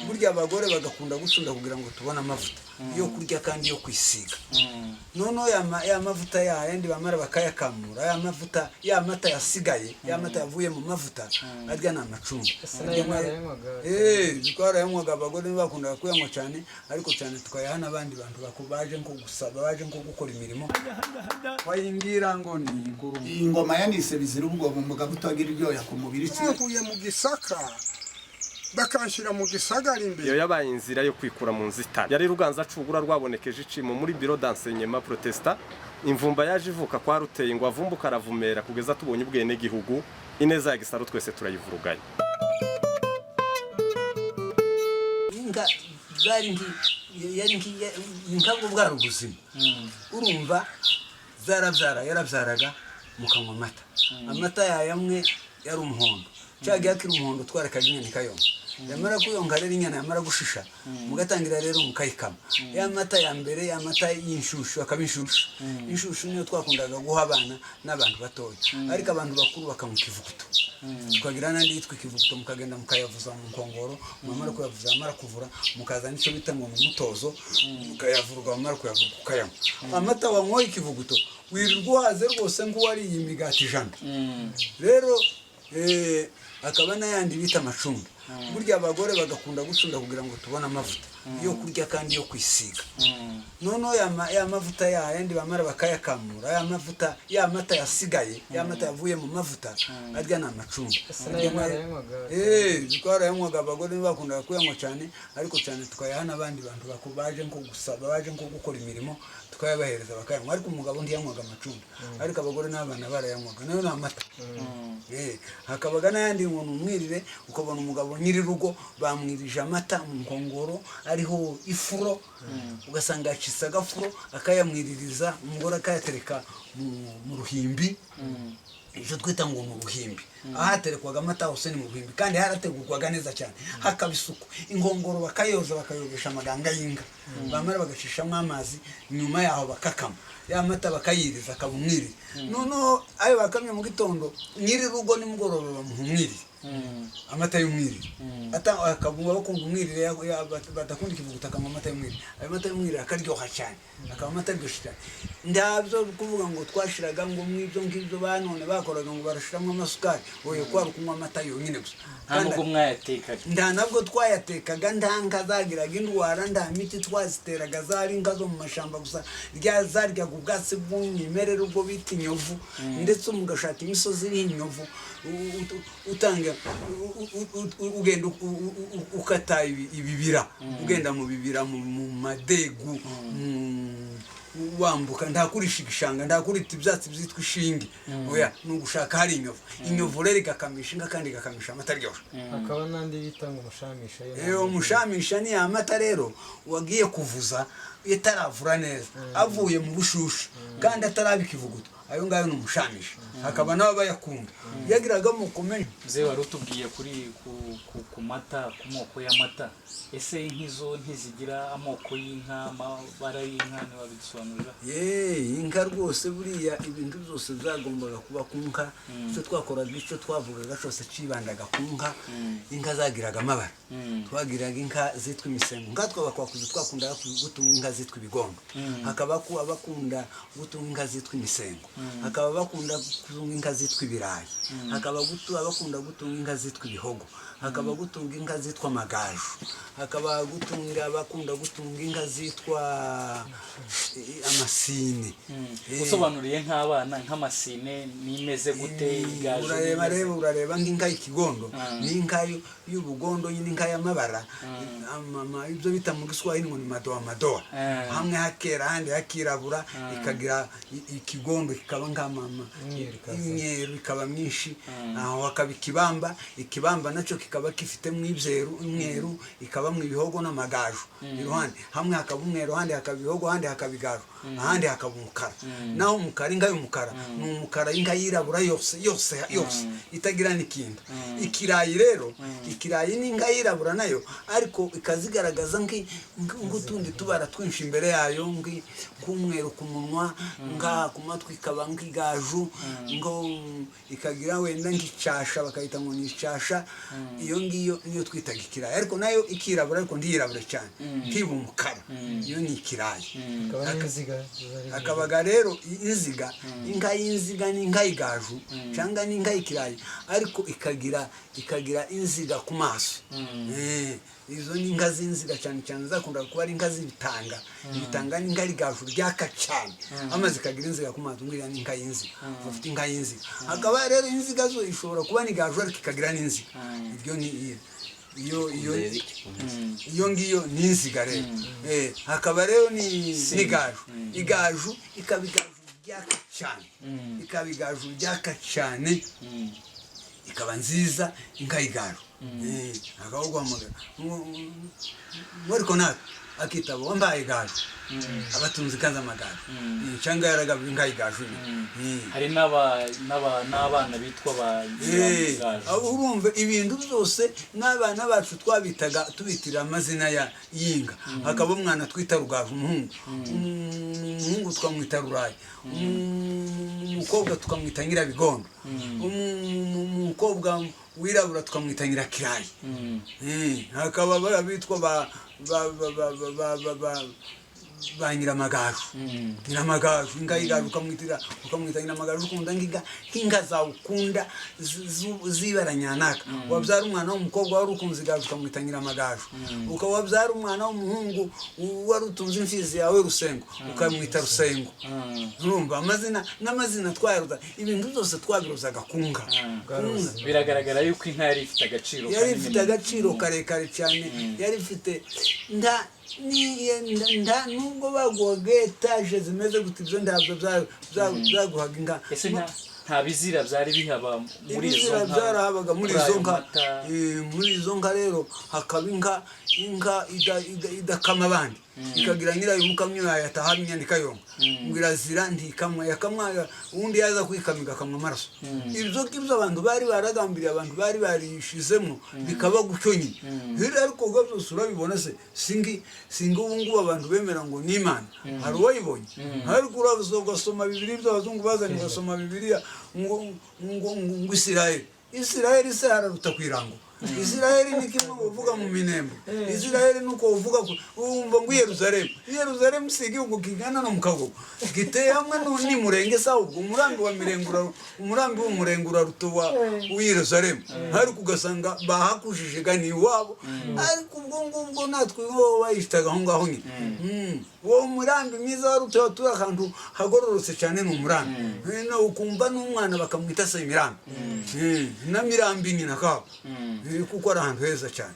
burya abagore bagakunda gusunda kugira ngo tubone amavuta yo kurya kandi yo kwisiga. Noneho ya mavuta yandi bamara bakayakamura, ya mavuta ya mata yasigaye, ya mata yavuye mu mavuta arya na amacunga. Zikora yanywaga abagore bakunda kuyanywa cyane, ariko cyane tukayaha n'abandi bantu bakubaje nko gusaba, baje nko gukora imirimo. Wayingira ngo ni ingoma yanise bizira ubwo mu mugabo utagira iryoya ku mubiri cyakuye mu gisaka bakanshira mu gisagara imbere. Iyo yabaye inzira yo kwikura mu nzitane. Yari ruganza cugura rwabonekeje icimo muri bureau d'enseignement protestant. Imvumba yaje ivuka kwa ruteye ngo avumbuka aravumera kugeza tubonye ubwene gihugu. Ineza ya Gisaro twese turayivuruganye. Inga zari inkabwo bwa rubuzima. Urumva yarabyaraga mukanywa amata. Amata yayamwe yari umuhondo. Cyagiye akiri umuhondo twarekaga inyana ikayonga. Yamara kuyonga rero inyana yamara gushisha mugatangira rero mukayikama. Ya mata ya mbere, ya mata y'inshushu akabinshushu. Inshushu niyo twakundaga guha abana n'abantu batoya. Ariko abantu bakuru bakamukivuguto. Tukagira nandi yitwa ikivuguto mukagenda mukayavuza mu nkongoro, mumara kuyavuza amara kuvura mukaza nico bita ngo umutozo, mukayavurwa amara kuyavuga ukayama. Amata wanyoye ikivuguto wirirwaze rwose ngo wari imigati jana. Rero akaba n'ayandi bita amacunga. Burya abagore bagakunda gusunda kugira ngo tubone amavuta yo kurya kandi yo kwisiga. Noneho ya mavuta yandi bamara bakayakamura, ya mata yasigaye, ya mata yavuye mu mavuta arya na amacunga. Zikora yanywaga abagore bakunda kuyanywa cyane, ariko cyane tukayaha n'abandi bantu bakubaje nko gusaba, baje nko gukora imirimo tukayabahereza bakayanywa. Ariko umugabo ntiyanywaga amacunga, ariko abagore n'abana barayanywaga. Nayo ni amata. Hakabaga n'ayandi umuntu umwirire ukabona umugabo nyiri rugo bamwirije amata mu nkongoro ariho ifuro, ugasanga yacitse agafuro akayamwiririza, umugore akayatereka mu ruhimbi. Icyo twita ngo mu ruhimbi. Ahaterekwaga amata hose ni mu ruhimbi, kandi harategurwaga neza cyane, hakaba isuku. Inkongoro bakayoza bakayogesha amaganga y'inka, bamara bagashishamo amazi, nyuma yaho bakakama ya mata bakayiriza akabumwirire. Noneho ayo bakamye mu gitondo nyiri rugo nimugoroba bamuhumwirire amata y'umwirire. Akabumva bakunda umwirire, batakunda ikivuguto akanywa amata y'umwirire. Ayo mata y'umwirire akaryoha cyane, akaba amata aryoshye cyane. Ndabyo kuvuga ngo twashiraga ngo mwibyo ngibyo banone bakoraga ngo barashiramo amasukari, oye kwari kunywa amata yonyine gusa. Ntabwo mwayatekaga. Ntabwo twayatekaga, ndanka zagiraga indwara, nda miti twaziteraga zari inka zo mu mashamba gusa, zaryaga ubwatsi bw'umwimerere ubwo bita inyovu, ndetse mugashaka imisozi iriho inyovu utanga ugenda ukata ibibira, ugenda mu bibira mu madegu wambuka, ndakurisha igishanga, ndakurita ibyatsi byitwa ishinge. Oya nugushaka hari inyovu. Inyovu rero igakamisha inka kandi igakamisha amata aryoshye. Akaba nandi bita ngo umushamisha. Umushamisha ni amata rero wagiye kuvuza itaravura neza, avuye mu bushushu kandi atarabika ivuguto. Ayo ngayo n'umushamisha. Hakaba nabo bayakunda. Yagiraga mu kumenya. Mzee warutubwiye kuri ku mata, ku moko y'amata. Ese inkizo ntizigira amoko y'inka, amabara y'inka ni wabisobanurira? Inka rwose buriya ibintu byose byagombaga kuba ku nka. Icyo twakoraga, icyo twavugaga cyose cibandaga ku nka. Inka zagiraga amabara. Twagiraga inka zitwa imisengo. Nka twabakwakuze twakundaga gutunga inka zitwa ibigondo. Hakaba ku abakunda gutunga inka zitwa imisengo. Hakaba bakunda gutunga inka zitwa ibirayi. Hakaba abakunda gutunga inka zitwa ibihogo. Hakaba gutunga inka zitwa amagaju. Hakaba bakunda gutunga inka zitwa amasine. Usobanuriye nk'abana nk'amasine nimeze gute igaju? Urareba nk'inka y'ikigondo, ni inka y'ubugondo, nyine inka y'amabara. Ibyo bita mu Giswahili ngo ni madoa madoa. Hamwe hakera handi hakirabura, ikagira ikigondo kikaba nk'amama, imyeru ikaba myinshi. Aho hakaba ikibamba, ikibamba nacyo kikaba gifite mu ibyeru, imyeru ikaba mu ibihogo n'amagaju. Iruhande hamwe hakaba umweru, handi hakaba ibihogo, handi hakaba igaju, ahandi hakaba umukara. Naho umukara, inka y'umukara ni umukara, inka yirabura yose itagira n'ikintu. Ikirayi rero, ikirayi ni inka yirabura nayo, ariko ikazigaragaza nk'utundi tubara twinshi imbere yayo, nk'umweru ku munwa, ngaha ku matwi ikaba nk'igaju, ngo ikagira wenda nk'icasha, bakayita ngo ni icasha, iyo ngiyo niyo twitaga ikirayi ariko nayo ikirabura ariko ntiyirabure cyane ntiba umukara iyo ni ikirayi akaba n'inziga akabaga rero inziga inka y'inziga n'inka y'igaju cyangwa n'inka y'ikirayi ariko ikagira inziga ku maso izo ni inka z'inziga cyane cyane zakunda kuba ari inka z'ibitanga ibitanga n'inka y'igaju ryaka cyane amaze ikagira inziga ku maso ngiriya ni inka y'inziga bafite inka y'inziga hakaba rero inziga zo ishobora kuba n'igaju ariko ikagira n'inziga ibyo ni iyo ngiyo ni inziga rero hakaba rero n'igaju igaju ikaba igaju ryaka cyane ikaba igaju ryaka cyane ikaba nziza inka y'igaju akaba guhamagara ariko natwe akitaba wambaye igaju abatunzi kaza amagaju cyangwa yaragabye inka y'igaju hari n'abana bitwa ba igaju urumva ibintu byose n'abana bacu twabitaga tubitirira amazina y'inka hakaba umwana twita rugaju umuhungu tukamwita rurayi umukobwa tukamwita nyirabigondo umukobwa wirabura tukamwita nyirakirayi hakaba bitwa ba nyiramagaju nyiramagaju inka y'igaju ukamwita nyiramagaju ukunda nk'inka zawe ukunda zibara nyanaka wabyara umwana w'umukobwa wari ukunze igaju ukamwita nyiramagaju ukaba wabyara umwana w'umuhungu wari utunze imfizi yawe rusengo ukamwita rusengo urumva n'amazina twayaruza ibintu byose twabiruzaga ku nka biragaragara yuko inka yari ifite agaciro yari ifite agaciro karekare cyane yari ifite nubwo baguhaga etaje zimeze gute ibyo ndabyo byaguhaga inka ese nta bizira byari bihaba muri izo nka byarahabaga muri izo nka rero hakaba inka idakama abandi ikagira nyirayo umukamyo yataha imyandika yonka ngo irazira ntikamwa yakamwa ubundi yaza kwikama igakamwa amaraso ibyo ngibyo abantu bari baragambiriye abantu bari barishizemo bikaba gutyo nyine ariko byose urabibona se singi ubu ngubu abantu bemera ngo ni Imana hari uwayibonye ariko ugasoma Bibiliya by'abazungu bazanye ugasoma Bibiliya ngo Isirayeli se hararuta kwirango Isirayeli ni kimwe uvuga mu minembo Isirayeli nuko uvuga wumva ngo Yerusalemu si igihugu kigana no mu kagogo giteye hamwe n'umurenge sawa ubwo umurambi w'umurengura rutuba w'Yerusalemu ariko ugasanga bahakujije gani iwabo ariko ubwo ngubwo natwe bo bayitaga aho ngaho nyine uwo murambi mwiza wari utuye ahantu hagororotse cyane ni umurambi ukumva n'umwana bakamwita se imirambi na mirambi nyina kabo kuko ari ahantu heza cyane